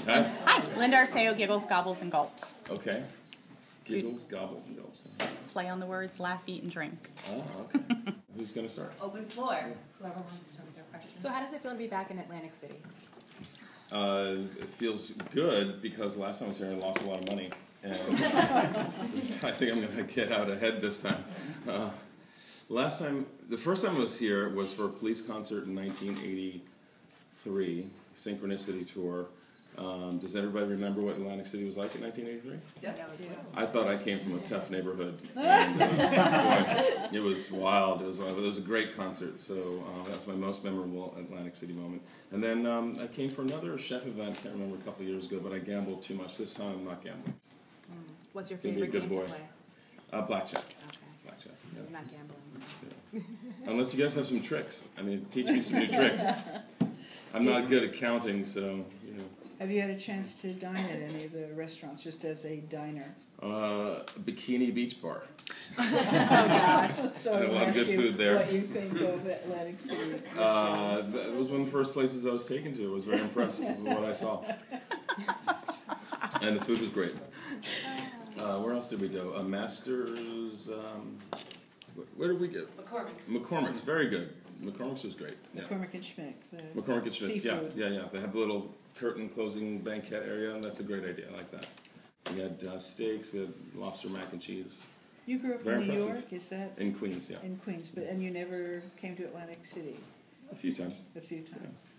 Hi. Hi, Linda Arceo, Giggles, Gobbles, and Gulps. Okay. Giggles, gobbles, and gulps. Play on the words, laugh, eat, and drink. Oh, okay. Who's going to start? Open floor. Whoever wants to start with their question. So how does it feel to be back in Atlantic City? It feels good because last time I was here I lost a lot of money. And I think I'm going to get out ahead this time. The first time I was here was for a police concert in 1983, Synchronicity Tour. Does everybody remember what Atlantic City was like in 1983? Yeah, that was I thought I came from a tough neighborhood. And, boy, it was wild. It was wild. But it was a great concert. So that's my most memorable Atlantic City moment. And then I came for another chef event. I can't remember a couple of years ago, but I gambled too much. This time I'm not gambling. What's your Gonna be a favorite good game boy. to play? Blackjack. Okay. Blackjack. You're Yeah. not gambling. So. Yeah. Unless you guys have some tricks. I mean, teach me some new tricks. I'm not good at counting, so, you know. Have you had a chance to dine at any of the restaurants, just as a diner? Bikini Beach Bar. Oh, gosh. So I had a lot of good food there. What you think of Atlantic City That was one of the first places I was taken to. I was very impressed with what I saw. And the food was great. Where else did we go? Masters. Where did we go? McCormick's. McCormick's, very good. McCormick's was great. Yeah. McCormick and Schmick. McCormick and Schmitz, yeah. Seafood. They have the little curtain closing banquet area, and that's a great idea. I like that. We had steaks, we had lobster mac and cheese. You grew up Very in New impressive. York, is that? In Queens, yeah. In Queens, and you never came to Atlantic City A few times. a few times.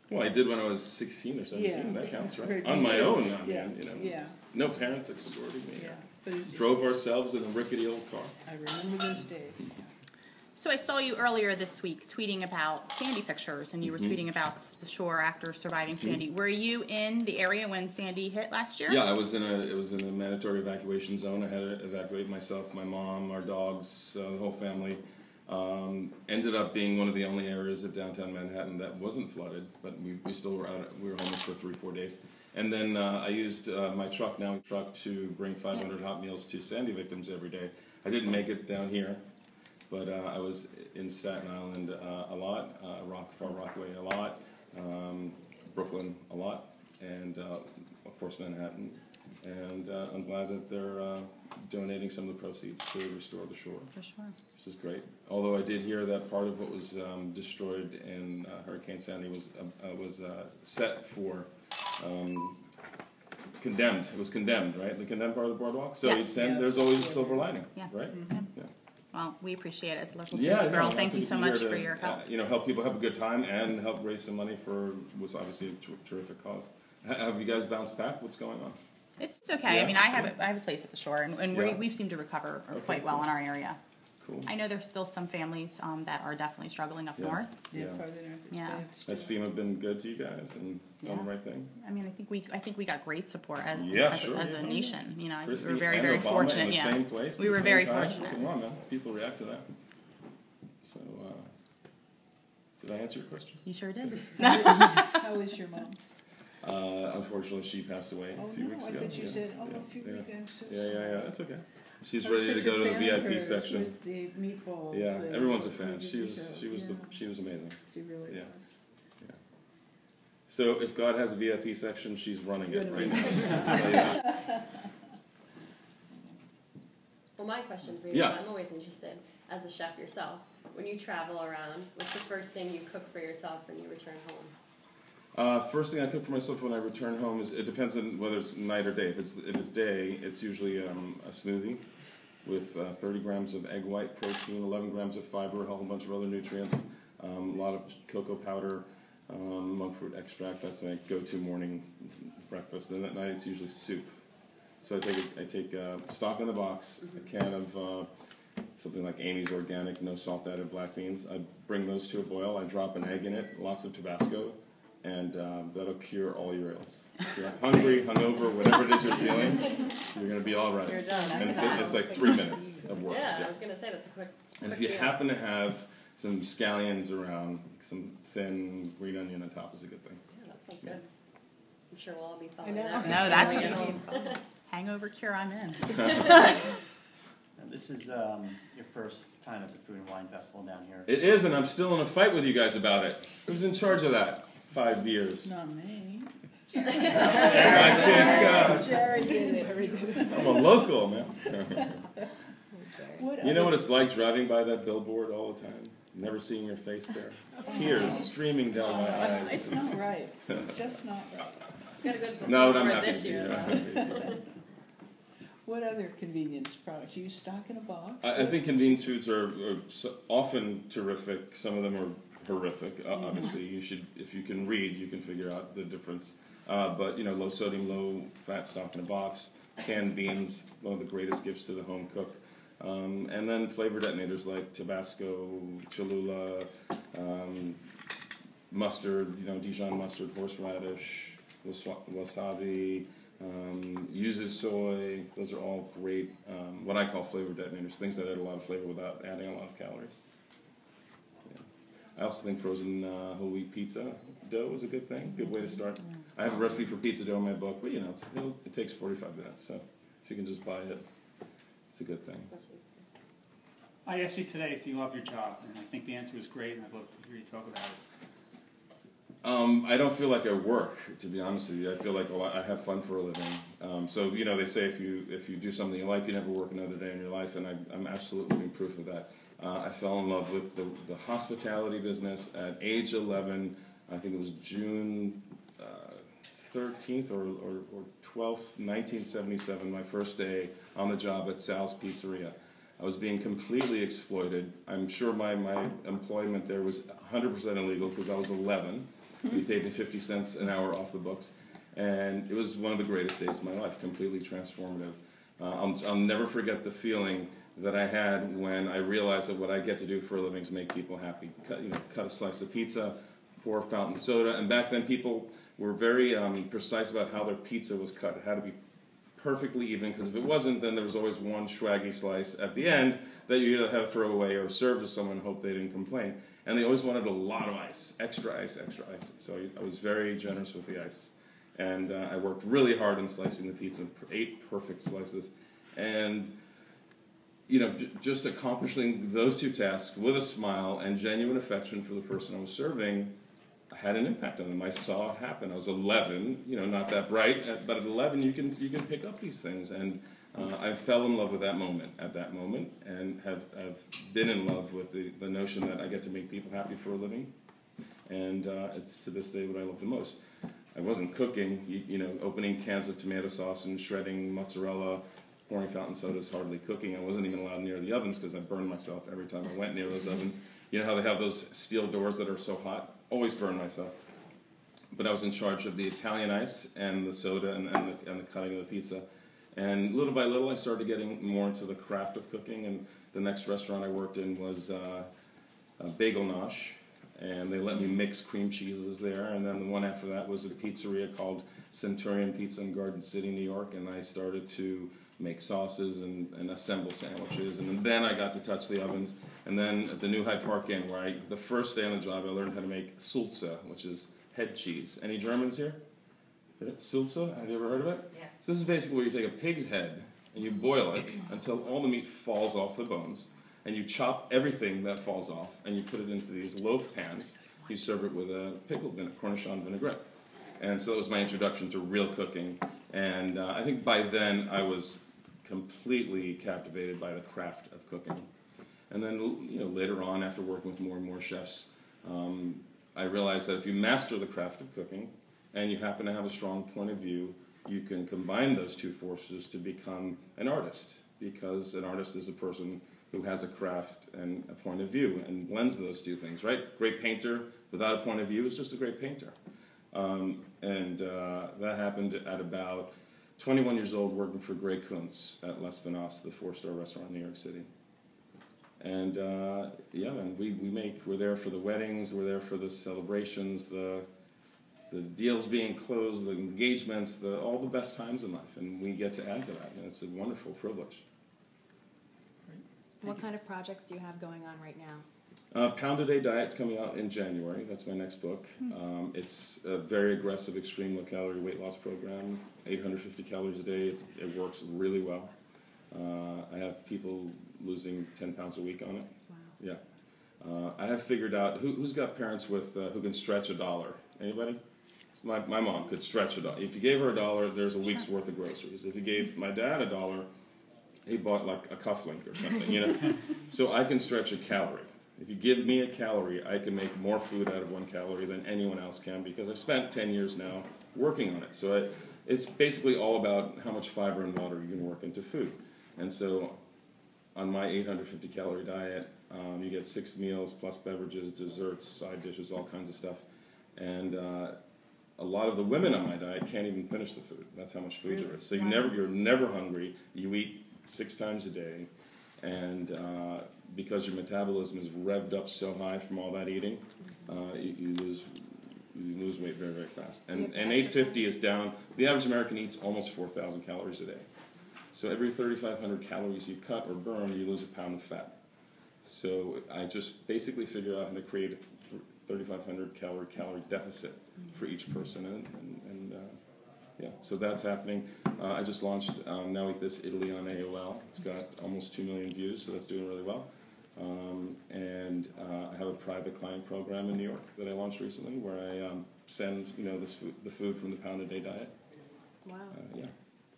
Well, I did when I was 16 or 17. Yeah. That counts, right? Heard On you my say- own, I yeah. mean, you know. Yeah, No parents escorted me. yeah. But Drove ourselves in a rickety old car. I remember those days. So I saw you earlier this week tweeting about Sandy pictures, and you were tweeting about the shore after surviving Sandy. Were you in the area when Sandy hit last year? Yeah, it was in a mandatory evacuation zone. I had to evacuate myself, my mom, our dogs, the whole family. Ended up being one of the only areas of downtown Manhattan that wasn't flooded, but we still were out. We were homeless for 3-4 days. And then I used my truck to bring 500 hot meals to Sandy victims every day. I didn't make it down here, but I was in Staten Island a lot, Far Rockaway a lot, Brooklyn a lot, and of course Manhattan. And I'm glad that they're donating some of the proceeds to restore the shore. For sure. Which is great. Although I did hear that part of what was destroyed in Hurricane Sandy was set for condemned. It was condemned, right? The condemned part of the boardwalk. So Yes. There's always a silver lining, Yeah. right? Yeah. Well, we appreciate it as a local Yeah, girl. no, Thank you happy so to be much here for to, your help. help people have a good time and help raise some money for what's obviously a terrific cause. Have you guys bounced back? What's going on? It's okay. Yeah. I mean, I have a place at the shore, and Yeah. we've seemed to recover Okay, quite well cool. in our area. Cool. I know there's still some families that are definitely struggling up Yeah. north. Yeah, Yeah. farther north. It's Yeah. bad. Has FEMA been good to you guys and done the Yeah. right thing? I mean, I think we got great support as, Yeah, sure. as a nation. You know, I think Christie we were very and very Obama fortunate. in the Yeah, same place we at were the very same time? fortunate. Come on, man. People react to that. So, did I answer your question? You sure did. How is your mom? Unfortunately, she passed away Oh, a few no, weeks I ago. thought you said, a few yeah. weeks ago. I'm so Yeah, that's okay. She's I was ready to such go a to the fan of VIP hers section. with the meatballs. Yeah, and everyone's a the fan. She was show. amazing. She really Yeah. was. So if God has a VIP section, she's running it Gonna right be. now. I'll tell you that. Well, my question for you Yeah. is I'm always interested, as a chef yourself, when you travel around, what's the first thing you cook for yourself when you return home? First thing I cook for myself when I return home is, it depends on whether it's night or day. If it's day, it's usually a smoothie with 30 grams of egg white protein, 11 grams of fiber, a whole bunch of other nutrients, a lot of cocoa powder, monk fruit extract. That's my go-to morning breakfast. Then at night it's usually soup. So I take stock in the box, a can of something like Amy's Organic, no salt added black beans. I bring those to a boil. I drop an egg in it, lots of Tabasco, and that'll cure all your ills. If you're hungry, hungover, whatever it is you're feeling, you're going to be all right. You're done. And it's like 3 minutes of work. Yeah, I was going to say that's a quick And if you meal. happen to have some scallions around, some thin green onion on top is a good thing. Yeah, that sounds good. I'm sure we'll all be following know. that. No, that's When we get home. hangover cure. I'm in. This is your first time at the Food and Wine Festival down here. It is, and I'm still in a fight with you guys about it. Who's in charge of that? 5 years. Not me. I can't Jerry did it. I'm a local, man. What You know what other- it's like driving by that billboard all the time? Never seeing your face there. Tears streaming down my eyes. It's not right. It's just not right. Got a good book No, but I'm for happy this to be year. here. What other convenience products? You stock in a box? I think convenience foods are often terrific. Some of them are horrific. Obviously, you should, if you can read, you can figure out the difference. But you know, low sodium, low fat stock in a box. Canned beans, one of the greatest gifts to the home cook. And then flavor detonators like Tabasco, Cholula, mustard, you know, Dijon mustard, horseradish, wasabi, yuzu soy. Those are all great, what I call flavor detonators, things that add a lot of flavor without adding a lot of calories. Yeah. I also think frozen whole wheat pizza dough is a good thing, good way to start. I have a recipe for pizza dough in my book, but you know, it takes 45 minutes, so if you can just buy it, it's a good thing. I asked you today if you love your job, and I think the answer is great, and I'd love to hear you talk about it. I don't feel like I work, to be honest with you. I feel like I have fun for a living. So you know, they say if you do something you like, you never work another day in your life, and I'm absolutely living proof of that. I fell in love with the hospitality business at age 11. I think it was June 13th or 12th, 1977. My first day on the job at Sal's Pizzeria. I was being completely exploited. I'm sure my employment there was 100% illegal because I was 11. He paid me 50 cents an hour off the books. And it was one of the greatest days of my life, completely transformative. I'll never forget the feeling that I had when I realized that what I get to do for a living is make people happy. Cut a slice of pizza, pour a fountain soda. And back then people were very precise about how their pizza was cut. It had to be perfectly even, because if it wasn't, then there was always one swaggy slice at the end that you either had to throw away or serve to someone and hope they didn't complain. And they always wanted a lot of ice, extra ice, extra ice. So I was very generous with the ice. And I worked really hard on slicing the pizza, 8 perfect slices. And, you know, just accomplishing those 2 tasks with a smile and genuine affection for the person I was serving had an impact on them. I saw it happen. I was 11, you know, not that bright, but at 11 you can pick up these things. And I fell in love with that moment at that moment, and have been in love with the notion that I get to make people happy for a living. And it's to this day what I love the most. I wasn't cooking, you know, opening cans of tomato sauce and shredding mozzarella, pouring fountain soda is hardly cooking. I wasn't even allowed near the ovens because I burned myself every time I went near those ovens. You know how they have those steel doors that are so hot? Always burn myself. But I was in charge of the Italian ice and the soda and the cutting of the pizza. And little by little, I started getting more into the craft of cooking. And the next restaurant I worked in was Bagel Nosh. And they let me mix cream cheeses there. And then the one after that was a pizzeria called Centurion Pizza in Garden City, New York. And I started to make sauces and assemble sandwiches. And then I got to touch the ovens. And then at the New Hyde Park Inn, where the first day on the job, I learned how to make Sulza, which is head cheese. Any Germans here? Sulza? Have you ever heard of it? Yeah. So this is basically where you take a pig's head and you boil it until all the meat falls off the bones. And you chop everything that falls off and you put it into these loaf pans. You serve it with a pickled Cornichon vinaigrette. And so that was my introduction to real cooking. And I think by then I was completely captivated by the craft of cooking. And then, you know, later on, after working with more and more chefs, I realized that if you master the craft of cooking and you happen to have a strong point of view, you can combine those 2 forces to become an artist. Because an artist is a person who has a craft and a point of view and blends those 2 things, right? Great painter without a point of view is just a great painter. That happened at about 21 years old, working for Greg Kuntz at L'Espinasse, the 4-star restaurant in New York City. And yeah, man, we're there for the weddings, we're there for the celebrations, the deals being closed, the engagements, all the best times in life, and we get to add to that, and it's a wonderful privilege. What kind of projects do you have going on right now? Pound a Day Diet's coming out in January. That's my next book. It's a very aggressive, extreme low-calorie weight loss program, 850 calories a day. It works really well. I have people losing 10 pounds a week on it. Wow. Yeah. I have figured out, who's got parents with who can stretch $1? Anybody? my mom could stretch $1. If you gave her $1, there's a week's worth of groceries. If you gave my dad $1, he bought like a cufflink or something, you know. So I can stretch a calorie. If you give me a calorie, I can make more food out of 1 calorie than anyone else can because I've spent 10 years now working on it. So it's basically all about how much fiber and water you can work into food. And so on my 850 calorie diet, you get 6 meals plus beverages, desserts, side dishes, all kinds of stuff. And a lot of the women on my diet can't even finish the food. That's how much food there is. So you're never hungry. You eat 6 times a day. And because your metabolism is revved up so high from all that eating, you lose weight very, very fast. And 850 is down. The average American eats almost 4,000 calories a day. So every 3,500 calories you cut or burn, you lose a pound of fat. So I just basically figured out how to create a 3,500 calorie deficit for each person, and yeah, so that's happening. I just launched Now Eat This Italy on AOL. It's got almost 2 million views, so that's doing really well. And I have a private client program in New York that I launched recently, where I send the food from the Pound a Day diet. Wow. Yeah.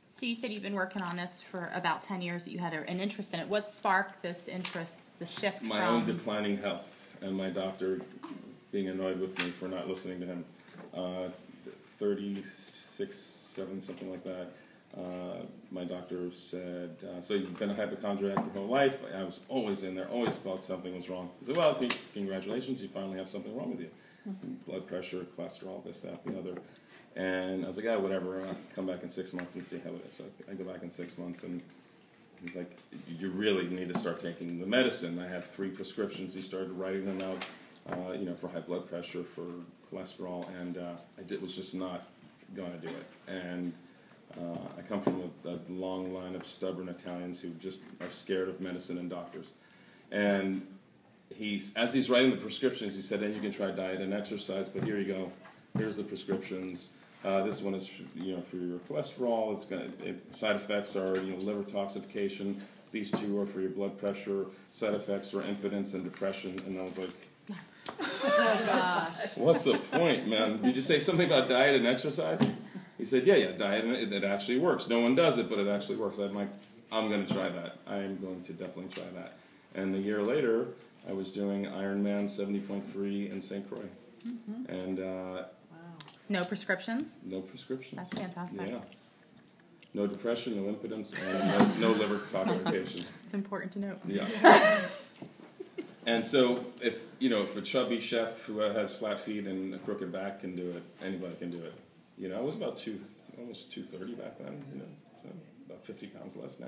So you said you've been working on this for about 10 years, that you had an interest in it. What sparked this interest, the shift My own declining health, and my doctor being annoyed with me for not listening to him. 36, 7, something like that. My doctor said, so you've been a hypochondriac your whole life? I was always in there, always thought something was wrong. He said, well, congratulations, you finally have something wrong with you. Blood pressure, cholesterol, this, that, the other. And I was like, whatever, I'll come back in 6 months and see how it is. So I go back in 6 months, and he's like, you really need to start taking the medicine. I had 3 prescriptions. He started writing them out, for high blood pressure, for cholesterol, and I was just not going to do it. And I come from a long line of stubborn Italians who just are scared of medicine and doctors. And as he's writing the prescriptions, he said, then you can try diet and exercise, but here you go. Here's the prescriptions. This one is, for your cholesterol. Side effects are, liver toxification. These 2 are for your blood pressure. Side effects are impotence and depression. And I was like, Oh, gosh. what's the point, man? Did you say something about diet and exercise? He said, yeah, diet, and it actually works. No one does it, but it actually works. I'm like, I'm going to try that. I am going to definitely try that. And a year later, I was doing Ironman 70.3 in St. Croix. Mm-hmm. And Wow. No prescriptions? no prescriptions. That's fantastic. Yeah. No depression, no impotence, and no liver toxification. It's important to note. Yeah. And so if a chubby chef who has flat feet and a crooked back can do it, anybody can do it. I was about almost 230 back then, so about 50 pounds less now.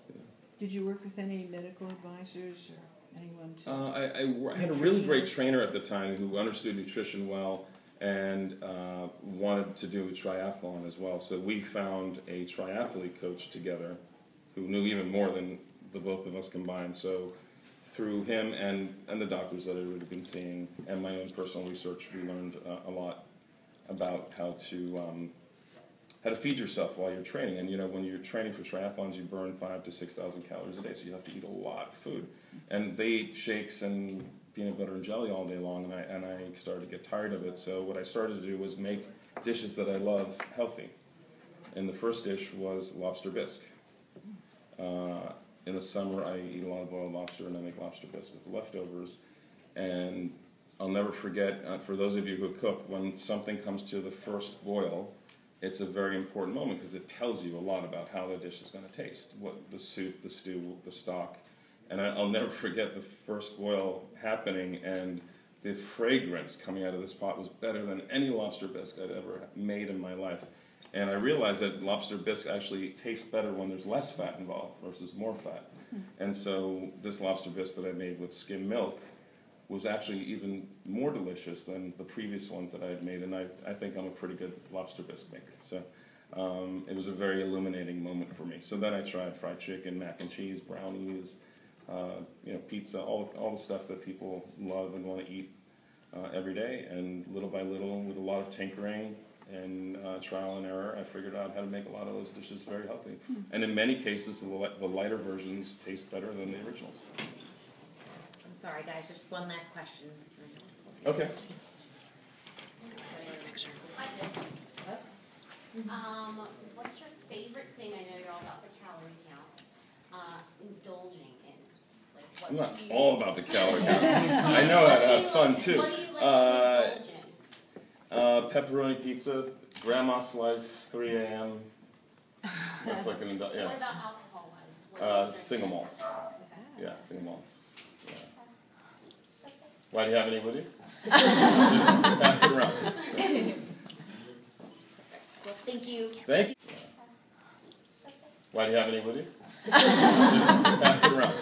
Yeah. Did you work with any medical advisors or anyone? I had a really great trainer at the time who understood nutrition well and wanted to do a triathlon as well. So we found a triathlete coach together who knew even more than the both of us combined. So through him and the doctors that I would have been seeing and my own personal research, we learned a lot about how to feed yourself while you're training. And when you're training for triathlons, you burn 5,000 to 6,000 calories a day, so you have to eat a lot of food. And they eat shakes and peanut butter and jelly all day long, and I started to get tired of it. So what I started to do was make dishes that I love healthy. And the first dish was lobster bisque. In the summer, I eat a lot of boiled lobster, and I make lobster bisque with the leftovers. And I'll never forget, for those of you who cook, when something comes to the first boil, it's a very important moment because it tells you a lot about how the dish is going to taste, what the soup, the stew, the stock. And I'll never forget the first boil happening, and the fragrance coming out of this pot was better than any lobster bisque I'd ever made in my life. And I realized that lobster bisque actually tastes better when there's less fat involved versus more fat. And so this lobster bisque that I made with skim milk was actually even more delicious than the previous ones that I had made, and I think I'm a pretty good lobster bisque maker. So it was a very illuminating moment for me. So then I tried fried chicken, mac and cheese, brownies, pizza, all the stuff that people love and want to eat every day. And little by little, with a lot of tinkering and trial and error, I figured out how to make a lot of those dishes very healthy. And in many cases, the lighter versions taste better than the originals. I'm sorry, guys, just one last question. Okay. Take a picture. What's your favorite thing? I know you're all about the calorie count. Indulging in. Like, what I'm not do you, all about the calorie count. I know how to have fun too. What do you like to indulge in? Pepperoni pizza, grandma slice, 3 a.m. That's like an What yeah. about alcohol-wise? What do you drink? Single malts. Okay. Yeah, single malts. Yeah. Why do you have any with you? Pass it around. Well, thank you. Thank you. Why do you have any with you? Pass it around.